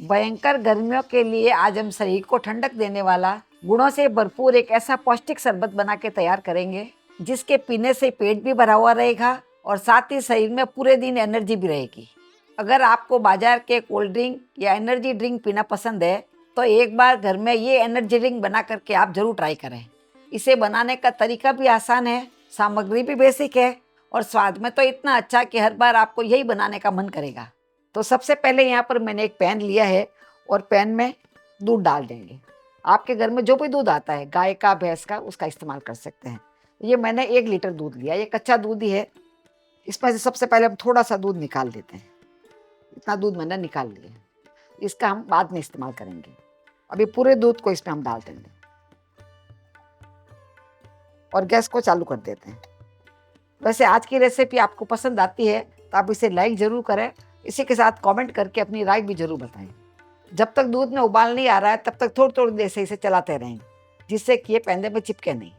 भयंकर गर्मियों के लिए आज हम शरीर को ठंडक देने वाला, गुणों से भरपूर एक ऐसा पौष्टिक शरबत बना के तैयार करेंगे जिसके पीने से पेट भी भरा हुआ रहेगा और साथ ही शरीर में पूरे दिन एनर्जी भी रहेगी। अगर आपको बाजार के कोल्ड ड्रिंक या एनर्जी ड्रिंक पीना पसंद है तो एक बार घर में ये एनर्जी ड्रिंक बना करके आप जरूर ट्राई करें। इसे बनाने का तरीका भी आसान है, सामग्री भी बेसिक है और स्वाद में तो इतना अच्छा कि हर बार आपको यही बनाने का मन करेगा। तो सबसे पहले यहाँ पर मैंने एक पैन लिया है और पैन में दूध डाल देंगे। आपके घर में जो भी दूध आता है, गाय का, भैंस का, उसका इस्तेमाल कर सकते हैं। ये मैंने 1 लीटर दूध लिया, ये कच्चा दूध ही है। इसमें से सबसे पहले हम थोड़ा सा दूध निकाल देते हैं। इतना दूध मैंने निकाल लिया, इसका हम बाद में इस्तेमाल करेंगे। अभी पूरे दूध को इसमें हम डाल देंगे और गैस को चालू कर देते हैं। वैसे आज की रेसिपी आपको पसंद आती है तो आप इसे लाइक ज़रूर करें, इसी के साथ कमेंट करके अपनी राय भी ज़रूर बताएं। जब तक दूध में उबाल नहीं आ रहा है तब तक थोड़ी थोड़ी देर से इसे चलाते रहें, जिससे कि ये पैंदे में चिपके नहीं।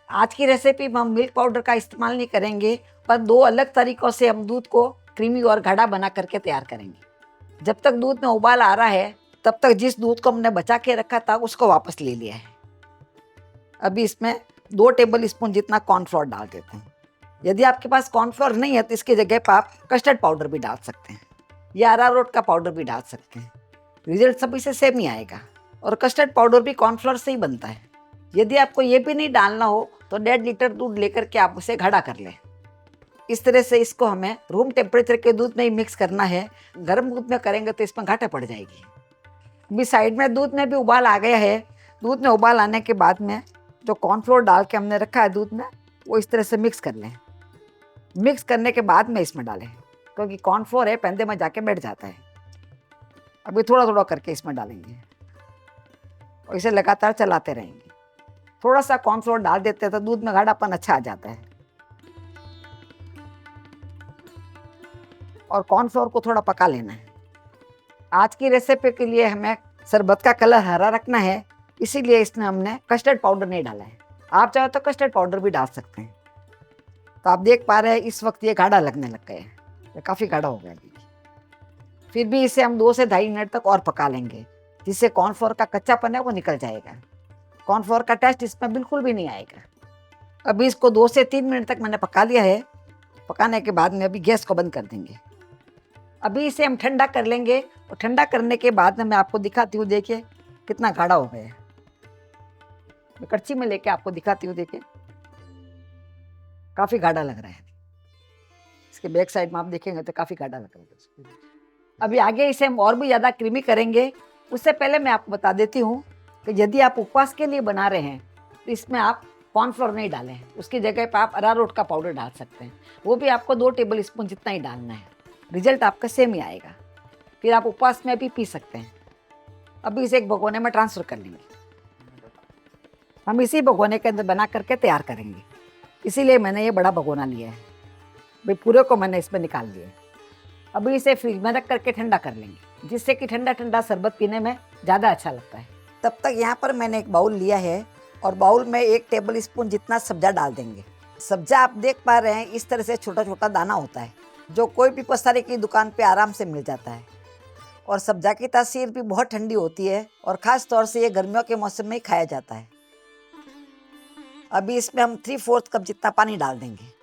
आज की रेसिपी में हम मिल्क पाउडर का इस्तेमाल नहीं करेंगे, पर 2 अलग तरीक़ों से हम दूध को क्रीमी और गाढ़ा बना करके तैयार करेंगे। जब तक दूध में उबाल आ रहा है तब तक जिस दूध को हमने बचा के रखा था उसको वापस ले लिया है। अभी इसमें 2 टेबल स्पून जितना कॉर्नफ्लोर डाल देते हैं। यदि आपके पास कॉर्नफ्लोर नहीं है तो इसकी जगह पर आप कस्टर्ड पाउडर भी डाल सकते हैं या अरारोट का पाउडर भी डाल सकते हैं। रिजल्ट सभी से सेम ही आएगा और कस्टर्ड पाउडर भी कॉर्नफ्लोर से ही बनता है। यदि आपको ये भी नहीं डालना हो तो 1.5 लीटर दूध लेकर के आप उसे गाढ़ा कर लें। इस तरह से इसको हमें रूम टेम्परेचर के दूध में ही मिक्स करना है। गर्म दूध में करेंगे तो इसमें घाटे पड़ जाएगी। अभी साइड में दूध में भी उबाल आ गया है। दूध में उबाल आने के बाद में जो कॉर्नफ्लोर डाल के हमने रखा है दूध में, वो इस तरह से मिक्स कर लें। मिक्स करने के बाद में इसमें डालें, क्योंकि कॉर्नफ्लोर है, पैंदे में जाके बैठ जाता है। अभी थोड़ा थोड़ा करके इसमें डालेंगे और इसे लगातार चलाते रहेंगे। थोड़ा सा कॉर्नफ्लोर डाल देते हैं तो दूध में गाढ़ापन अच्छा आ जाता है। और कॉर्नफ्लोर को थोड़ा पका लेना है। आज की रेसिपी के लिए हमें शरबत का कलर हरा रखना है, इसीलिए इसमें हमने कस्टर्ड पाउडर नहीं डाला है। आप चाहो तो कस्टर्ड पाउडर भी डाल सकते हैं। तो आप देख पा रहे हैं इस वक्त ये गाढ़ा लगने लग गया है, ये काफ़ी गाढ़ा हो गया है। फिर भी इसे हम 2 से 2.5 मिनट तक और पका लेंगे, जिससे कॉर्नफ्लोर का कच्चापन है वो निकल जाएगा। कॉर्नफ्लोर का टेस्ट इसमें बिल्कुल भी नहीं आएगा। अभी इसको 2 से 3 मिनट तक मैंने पका लिया है। पकाने के बाद में अभी गैस को बंद कर देंगे। अभी इसे हम ठंडा कर लेंगे और ठंडा करने के बाद में मैं आपको दिखाती हूँ। देखिए कितना गाढ़ा हो गया है। मैं कड़छी में लेके आपको दिखाती हूँ। देखिए काफ़ी गाढ़ा लग रहा है। इसके बैक साइड में आप देखेंगे तो काफ़ी गाढ़ा लग रहा है। अभी आगे इसे हम और भी ज़्यादा क्रीमी करेंगे। उससे पहले मैं आपको बता देती हूँ कि यदि आप उपवास के लिए बना रहे हैं तो इसमें आप कॉर्नफ्लोर नहीं डालें, उसकी जगह पर आप अरारोट का पाउडर डाल सकते हैं। वो भी आपको 2 टेबल स्पून जितना ही डालना है, रिजल्ट आपका सेम ही आएगा। फिर आप उपवास में भी पी सकते हैं। अभी इसे एक भगोने में ट्रांसफ़र कर लेंगे। हम इसी भगोने के अंदर बना करके तैयार करेंगे, इसीलिए मैंने ये बड़ा भगोना लिया है। भाई पूरे को मैंने इसमें निकाल लिया है। अभी इसे फ्रिज में रख करके ठंडा कर लेंगे, जिससे कि ठंडा ठंडा शरबत पीने में ज़्यादा अच्छा लगता है। तब तक यहाँ पर मैंने एक बाउल लिया है और बाउल में 1 टेबल स्पून जितना सब्जा डाल देंगे। सब्जा आप देख पा रहे हैं इस तरह से छोटा छोटा दाना होता है, जो कोई भी पसारी की दुकान पे आराम से मिल जाता है। और सब्जा की तासीर भी बहुत ठंडी होती है और ख़ास तौर से ये गर्मियों के मौसम में ही खाया जाता है। अभी इसमें हम 3/4 कप जितना पानी डाल देंगे।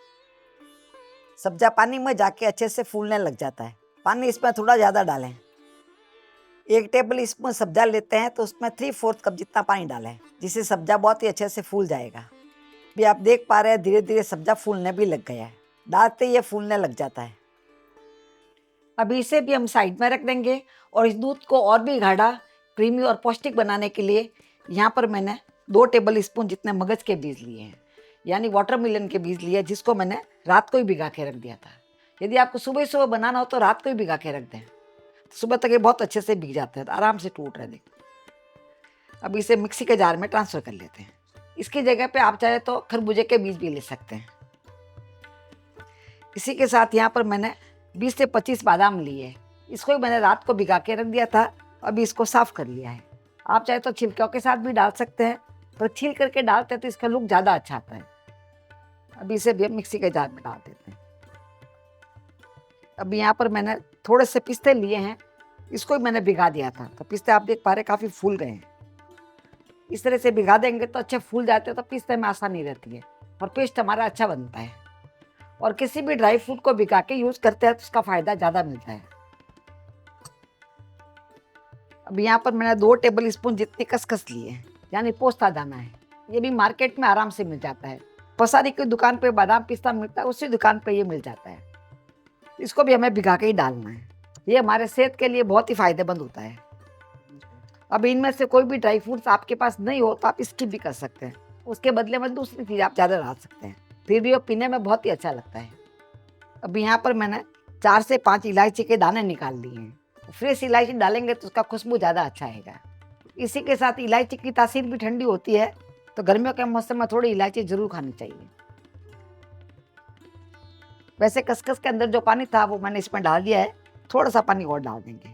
सब्जा पानी में जाके अच्छे से फूलने लग जाता है। पानी इसमें थोड़ा ज़्यादा डालें। 1 टेबल स्पून सब्जा लेते हैं तो उसमें 3/4 कप जितना पानी डालें, जिससे सब्जा बहुत ही अच्छे से फूल जाएगा। भी आप देख पा रहे हैं धीरे धीरे सब्जा फूलने भी लग गया है। डालते ही ये फूलने लग जाता है। अभी इसे भी हम साइड में रख देंगे और इस दूध को और भी गाढ़ा, क्रीमी और पौष्टिक बनाने के लिए यहाँ पर मैंने 2 टेबल स्पून जितने मगज के बीज लिए हैं, यानी वाटरमेलन के बीज लिए, जिसको मैंने रात को ही भिगा के रख दिया था। यदि आपको सुबह सुबह बनाना हो तो रात को ही भिगा के रख दें, तो सुबह तक ये बहुत अच्छे से भीग जाते हैं, तो आराम से टूट रहे। देखिए अब इसे मिक्सी के जार में ट्रांसफ़र कर लेते हैं। इसकी जगह पे आप चाहे तो खरबूजे के बीज भी ले सकते हैं। इसी के साथ यहाँ पर मैंने 20 से 25 बादाम लिए। इसको भी मैंने रात को भिगा के रख दिया था। अभी इसको साफ़ कर लिया है। आप चाहे तो छिलकों के साथ भी डाल सकते हैं, पर छील करके डालते हैं तो इसका लुक ज़्यादा अच्छा आता है। अभी इसे भी हम मिक्सी के जार में डाल देते हैं। अभी यहाँ पर मैंने थोड़े से पिस्ते लिए हैं, इसको भी मैंने भिगा दिया था, तो पिस्ते आप देख पा रहे काफ़ी फूल गए हैं। इस तरह से भिगा देंगे तो अच्छे फूल जाते हैं, तो पीसने में आसानी रहती है और पेस्ट हमारा अच्छा बनता है। और किसी भी ड्राई फ्रूट को भिगा के यूज़ करते हैं तो उसका फ़ायदा ज़्यादा मिलता है। अब यहाँ पर मैंने 2 टेबल स्पून जितनी खसखस ली है, यानी पोस्ता दाना है। ये भी मार्केट में आराम से मिल जाता है। पसारी की दुकान पे बादाम पिस्ता मिलता है, उसी दुकान पे ये मिल जाता है। इसको भी हमें भिगा के ही डालना है। ये हमारे सेहत के लिए बहुत ही फायदेमंद होता है। अब इनमें से कोई भी ड्राई फ्रूट्स आपके पास नहीं हो तो आप स्किप भी कर सकते हैं, उसके बदले में दूसरी चीज़ आप ज़्यादा डाल सकते हैं, फिर भी वो पीने में बहुत ही अच्छा लगता है। अब यहाँ पर मैंने 4 से 5 इलायची के दाने निकाल लिए हैं। फ्रेश इलायची डालेंगे तो उसका खुशबू ज़्यादा अच्छा आएगा। इसी के साथ इलायची की तासीर भी ठंडी होती है, तो गर्मियों के मौसम में थोड़ी इलायची ज़रूर खानी चाहिए। वैसे खसखस के अंदर जो पानी था वो मैंने इसमें डाल दिया है। थोड़ा सा पानी और डाल देंगे,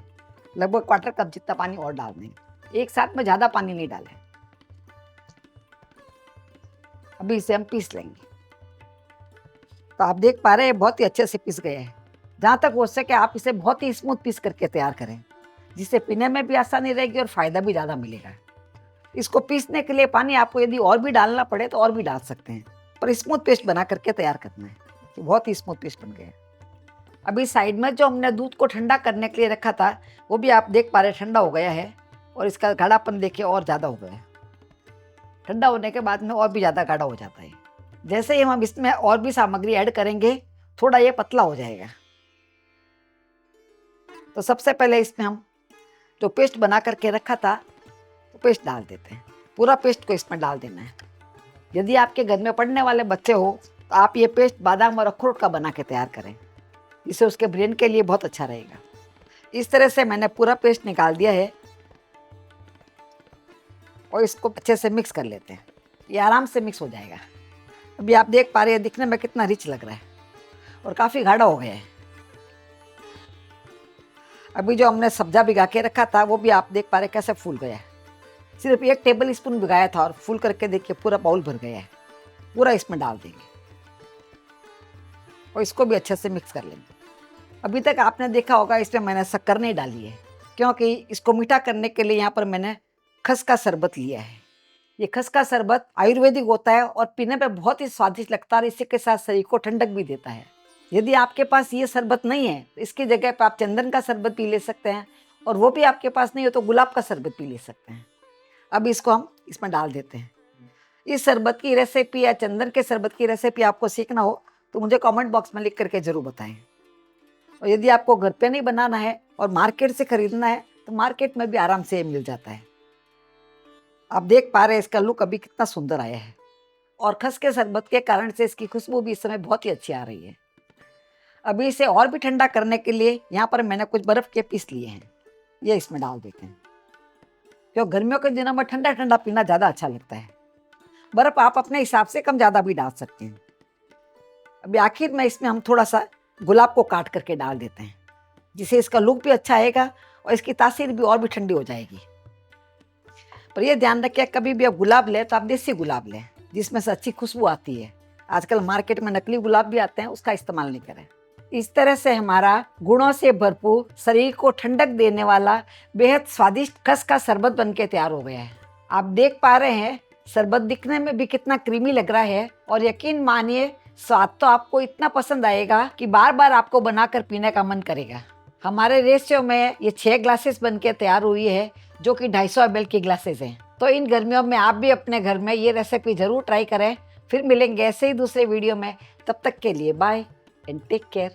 लगभग 1/4 कप जितना पानी और डाल देंगे। एक साथ में ज़्यादा पानी नहीं डालें। अभी इसे हम पीस लेंगे। तो आप देख पा रहे हैं बहुत ही अच्छे से पीस गया है। जहाँ तक हो सके आप इसे बहुत ही स्मूथ पीस करके तैयार करें, जिससे पीने में भी आसानी रहेगी और फ़ायदा भी ज़्यादा मिलेगा। इसको पीसने के लिए पानी आपको यदि और भी डालना पड़े तो और भी डाल सकते हैं, पर स्मूथ पेस्ट बना करके तैयार करना है। तो बहुत ही स्मूथ पेस्ट बन गया है। अभी साइड में जो हमने दूध को ठंडा करने के लिए रखा था वो भी आप देख पा रहे ठंडा हो गया है, और इसका गाढ़ापन देखिए और ज़्यादा हो गया है। ठंडा होने के बाद में और भी ज़्यादा गाढ़ा हो जाता है। जैसे ही हम इसमें और भी सामग्री ऐड करेंगे थोड़ा ये पतला हो जाएगा। तो सबसे पहले इसमें हम जो पेस्ट बना करके रखा था तो पेस्ट डाल देते हैं। पूरा पेस्ट को इसमें डाल देना है। यदि आपके घर में पढ़ने वाले बच्चे हो तो आप ये पेस्ट बादाम और अखरोट का बना के तैयार करें, इससे उसके ब्रेन के लिए बहुत अच्छा रहेगा। इस तरह से मैंने पूरा पेस्ट निकाल दिया है और इसको अच्छे से मिक्स कर लेते हैं। ये आराम से मिक्स हो जाएगा। अभी आप देख पा रहे हैं दिखने में कितना रिच लग रहा है और काफ़ी गाढ़ा हो गया है। अभी जो हमने सब्जा भिगा के रखा था वो भी आप देख पा रहे हैं कैसे फूल गया है। सिर्फ 1 टेबल स्पून भिगाया था और फूल करके देखिए पूरा बाउल भर गया है। पूरा इसमें डाल देंगे और इसको भी अच्छे से मिक्स कर लेंगे। अभी तक आपने देखा होगा इसमें मैंने शक्कर नहीं डाली है, क्योंकि इसको मीठा करने के लिए यहाँ पर मैंने खस का शरबत लिया है। ये खस का शरबत आयुर्वेदिक होता है और पीने में बहुत ही स्वादिष्ट लगता है और इसी के साथ शरीर को ठंडक भी देता है। यदि आपके पास ये शरबत नहीं है तो इसकी जगह पर आप चंदन का शरबत पी ले सकते हैं, और वो भी आपके पास नहीं हो तो गुलाब का शरबत पी ले सकते हैं। अब इसको हम इसमें डाल देते हैं। इस शरबत की रेसिपी या चंदन के शरबत की रेसिपी आपको सीखना हो तो मुझे कमेंट बॉक्स में लिख करके ज़रूर बताएं। और यदि आपको घर पे नहीं बनाना है और मार्केट से खरीदना है तो मार्केट में भी आराम से मिल जाता है। आप देख पा रहे हैं इसका लुक अभी कितना सुंदर आया है, और खस के शरबत के कारण से इसकी खुशबू भी इस समय बहुत ही अच्छी आ रही है। अभी इसे और भी ठंडा करने के लिए यहाँ पर मैंने कुछ बर्फ़ के पीस लिए हैं, ये इसमें डाल देते हैं, क्योंकि गर्मियों के दिनों में ठंडा ठंडा पीना ज़्यादा अच्छा लगता है। बर्फ़ आप अपने हिसाब से कम ज़्यादा भी डाल सकते हैं। अभी आखिर में इसमें हम थोड़ा सा गुलाब को काट करके डाल देते हैं, जिससे इसका लुक भी अच्छा आएगा और इसकी तासीर भी और भी ठंडी हो जाएगी। पर यह ध्यान रखिए कभी भी आप गुलाब लें तो आप देसी गुलाब लें, जिसमें से अच्छी खुशबू आती है। आजकल मार्केट में नकली गुलाब भी आते हैं, उसका इस्तेमाल नहीं करें। इस तरह से हमारा गुणों से भरपूर, शरीर को ठंडक देने वाला बेहद स्वादिष्ट खस का शरबत बनके तैयार हो गया है। आप देख पा रहे हैं शरबत दिखने में भी कितना क्रीमी लग रहा है, और यकीन मानिए स्वाद तो आपको इतना पसंद आएगा कि बार बार आपको बनाकर पीने का मन करेगा। हमारे रेशियो में ये 6 ग्लासेस बनके तैयार हुई है, जो कि 250 ml की ग्लासेस हैं। तो इन गर्मियों में आप भी अपने घर में ये रेसिपी ज़रूर ट्राई करें। फिर मिलेंगे ऐसे ही दूसरे वीडियो में। तब तक के लिए बाय एंड टेक केयर।